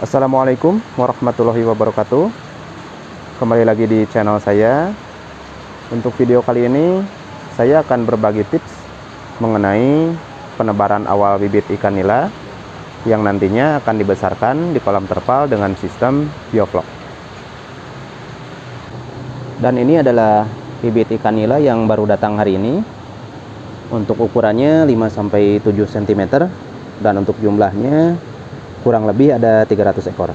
Assalamualaikum warahmatullahi wabarakatuh. Kembali lagi di channel saya. Untuk video kali ini saya akan berbagi tips mengenai penebaran awal bibit ikan nila yang nantinya akan dibesarkan di kolam terpal dengan sistem bioflok. Dan ini adalah bibit ikan nila yang baru datang hari ini. Untuk ukurannya 5-7 cm dan untuk jumlahnya kurang lebih ada 300 ekor.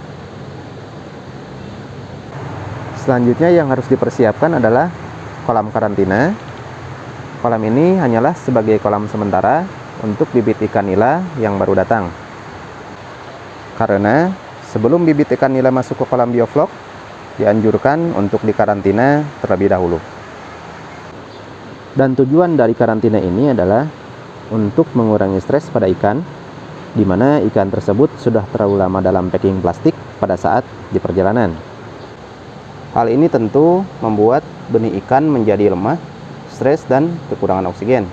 Selanjutnya yang harus dipersiapkan adalah kolam karantina. Kolam ini hanyalah sebagai kolam sementara untuk bibit ikan nila yang baru datang. Karena sebelum bibit ikan nila masuk ke kolam bioflok, dianjurkan untuk dikarantina terlebih dahulu. Dan tujuan dari karantina ini adalah untuk mengurangi stres pada ikan, di mana ikan tersebut sudah terlalu lama dalam packing plastik pada saat di perjalanan. Hal ini tentu membuat benih ikan menjadi lemah, stres, dan kekurangan oksigen.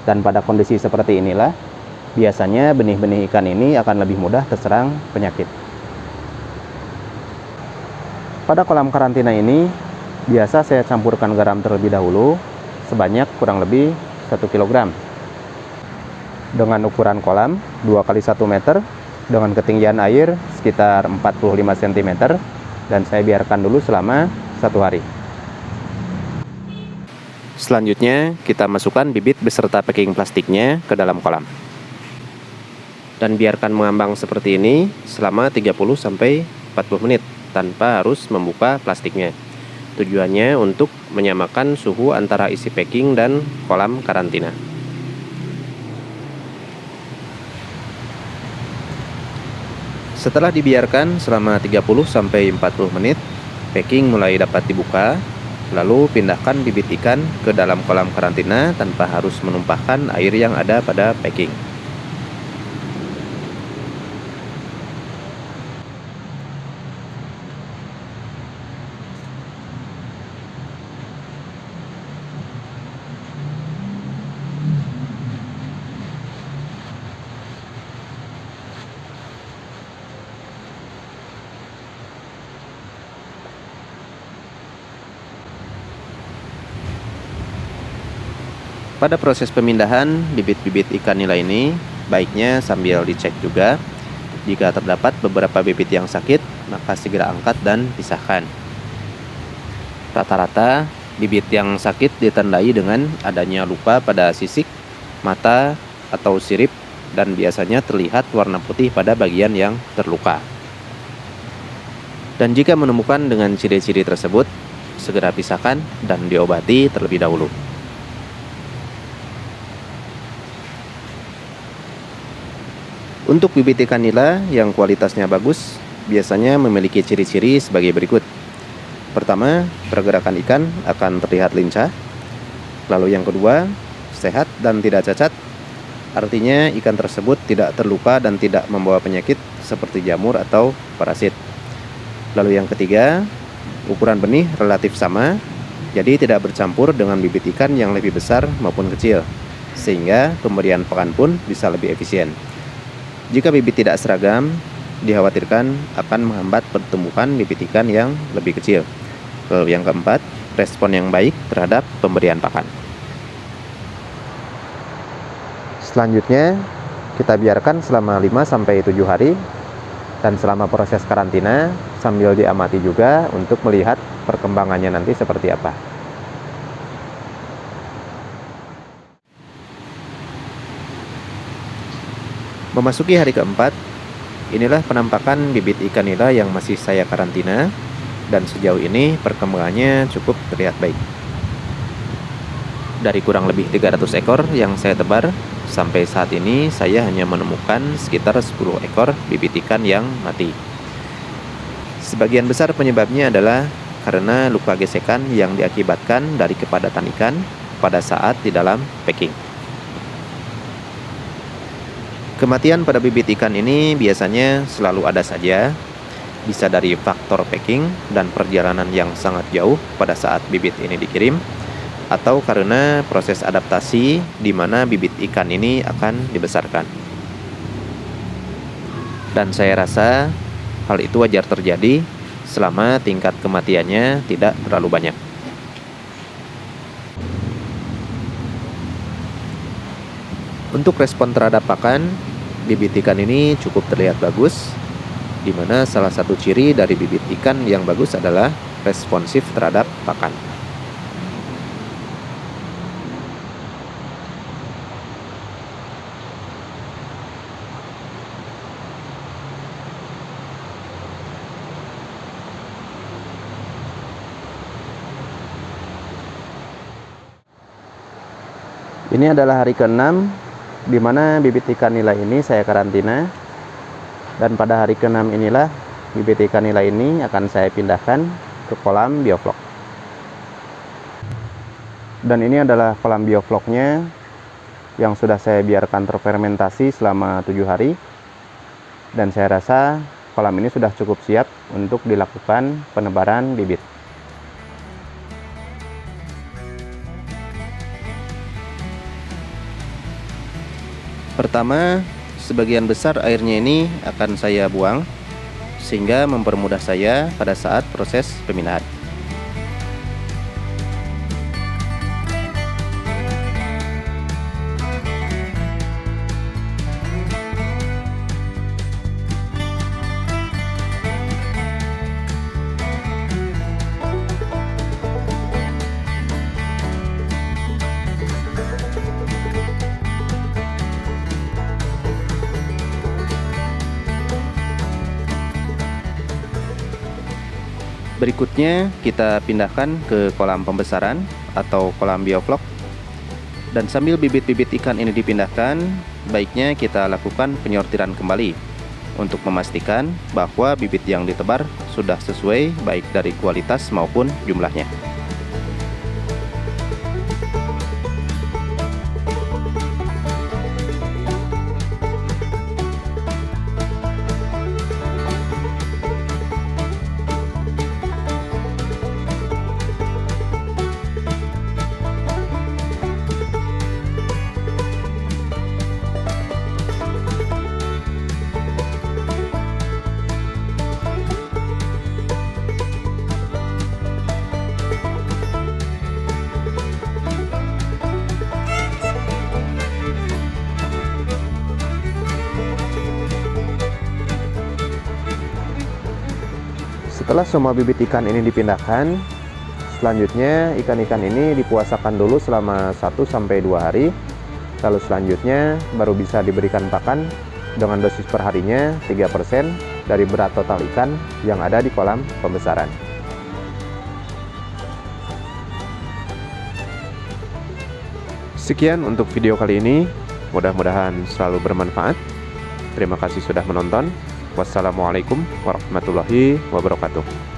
Dan pada kondisi seperti inilah, biasanya benih-benih ikan ini akan lebih mudah terserang penyakit. Pada kolam karantina ini, biasa saya campurkan garam terlebih dahulu, sebanyak kurang lebih 1 kg. Dengan ukuran kolam 2 x 1 meter dengan ketinggian air sekitar 45 cm, dan saya biarkan dulu selama 1 hari. Selanjutnya kita masukkan bibit beserta packing plastiknya ke dalam kolam dan biarkan mengambang seperti ini selama 30-40 menit tanpa harus membuka plastiknya. Tujuannya untuk menyamakan suhu antara isi packing dan kolam karantina. Setelah dibiarkan selama 30-40 menit, packing mulai dapat dibuka. Lalu pindahkan bibit ikan ke dalam kolam karantina tanpa harus menumpahkan air yang ada pada packing. Pada proses pemindahan bibit-bibit ikan nila ini, baiknya sambil dicek juga. Jika terdapat beberapa bibit yang sakit, maka segera angkat dan pisahkan. Rata-rata, bibit yang sakit ditandai dengan adanya luka pada sisik, mata, atau sirip, dan biasanya terlihat warna putih pada bagian yang terluka. Dan jika menemukan dengan ciri-ciri tersebut, segera pisahkan dan diobati terlebih dahulu. Untuk bibit ikan nila yang kualitasnya bagus, biasanya memiliki ciri-ciri sebagai berikut. Pertama, pergerakan ikan akan terlihat lincah. Lalu yang kedua, sehat dan tidak cacat. Artinya ikan tersebut tidak terluka dan tidak membawa penyakit seperti jamur atau parasit. Lalu yang ketiga, ukuran benih relatif sama, jadi tidak bercampur dengan bibit ikan yang lebih besar maupun kecil, sehingga pemberian pakan pun bisa lebih efisien. Jika bibit tidak seragam, dikhawatirkan akan menghambat pertumbuhan bibit ikan yang lebih kecil. Lalu yang keempat, respon yang baik terhadap pemberian pakan. Selanjutnya, kita biarkan selama 5-7 hari, dan selama proses karantina sambil diamati juga untuk melihat perkembangannya nanti seperti apa. Memasuki hari keempat, inilah penampakan bibit ikan nila yang masih saya karantina, dan sejauh ini perkembangannya cukup terlihat baik. Dari kurang lebih 300 ekor yang saya tebar, sampai saat ini saya hanya menemukan sekitar 10 ekor bibit ikan yang mati. Sebagian besar penyebabnya adalah karena luka gesekan yang diakibatkan dari kepadatan ikan pada saat di dalam packing. Kematian pada bibit ikan ini biasanya selalu ada saja, bisa dari faktor packing dan perjalanan yang sangat jauh pada saat bibit ini dikirim, atau karena proses adaptasi di mana bibit ikan ini akan dibesarkan. Dan saya rasa Hal itu wajar terjadi selama tingkat kematiannya tidak terlalu banyak. Untuk respon terhadap pakan, bibit ikan ini cukup terlihat bagus, di mana salah satu ciri dari bibit ikan yang bagus adalah responsif terhadap pakan. Ini adalah hari ke-6 di mana bibit ikan nila ini saya karantina, dan pada hari ke-6 inilah bibit ikan nila ini akan saya pindahkan ke kolam bioflok. Dan ini adalah kolam biofloknya yang sudah saya biarkan terfermentasi selama 7 hari, dan saya rasa kolam ini sudah cukup siap untuk dilakukan penebaran bibit. Pertama, sebagian besar airnya ini akan saya buang sehingga mempermudah saya pada saat proses pemindahan. Berikutnya kita pindahkan ke kolam pembesaran atau kolam bioflok. Dan sambil bibit-bibit ikan ini dipindahkan, baiknya kita lakukan penyortiran kembali untuk memastikan bahwa bibit yang ditebar sudah sesuai baik dari kualitas maupun jumlahnya. Setelah semua bibit ikan ini dipindahkan, selanjutnya ikan-ikan ini dipuasakan dulu selama 1-2 hari. Lalu selanjutnya baru bisa diberikan pakan dengan dosis perharinya 3% dari berat total ikan yang ada di kolam pembesaran. Sekian untuk video kali ini, mudah-mudahan selalu bermanfaat. Terima kasih sudah menonton. Wassalamualaikum warahmatullahi wabarakatuh.